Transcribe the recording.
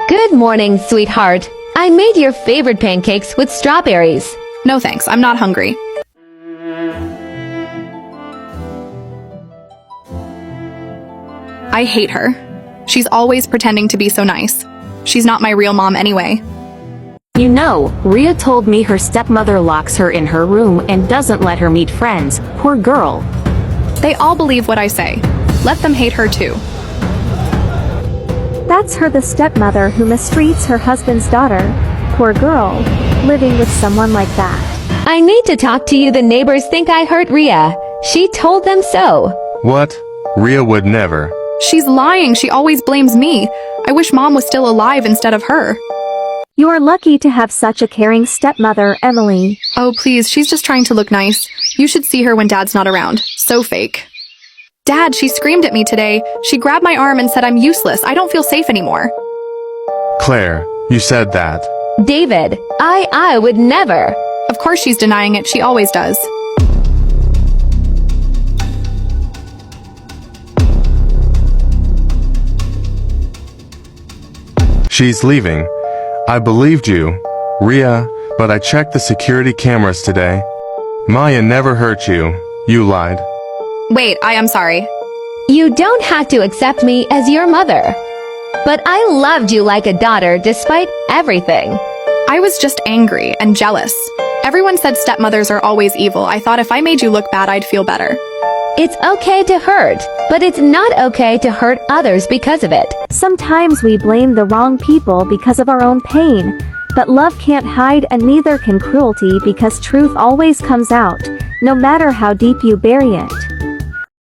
Good morning, sweetheart. I made your favorite pancakes with strawberries. No thanks, I'm not hungry. I hate her. She's always pretending to be so nice. She's not my real mom anyway. You know, Rhea told me her stepmother locks her in her room and doesn't let her meet friends. Poor girl. They all believe what I say. Let them hate her too. That's her, the stepmother who mistreats her husband's daughter. Poor girl, living with someone like that. I need to talk to you. The neighbors think I hurt Rhea. She told them so. What? Rhea would never. She's lying, she always blames me. I wish mom was still alive instead of her. You are lucky to have such a caring stepmother, Emily. Oh please, she's just trying to look nice. You should see her when dad's not around. So fake. Dad, she screamed at me today. She grabbed my arm and said I'm useless. I don't feel safe anymore. Claire, you said that. David, I would never. Of course she's denying it, she always does. She's leaving. I believed you, Rhea, but I checked the security cameras today. Maya never hurt you. You lied. Wait, I am sorry. You don't have to accept me as your mother. But I loved you like a daughter despite everything. I was just angry and jealous. Everyone said stepmothers are always evil. I thought if I made you look bad, I'd feel better. It's okay to hurt, but it's not okay to hurt others because of it. Sometimes we blame the wrong people because of our own pain. But love can't hide, and neither can cruelty, because truth always comes out, no matter how deep you bury it.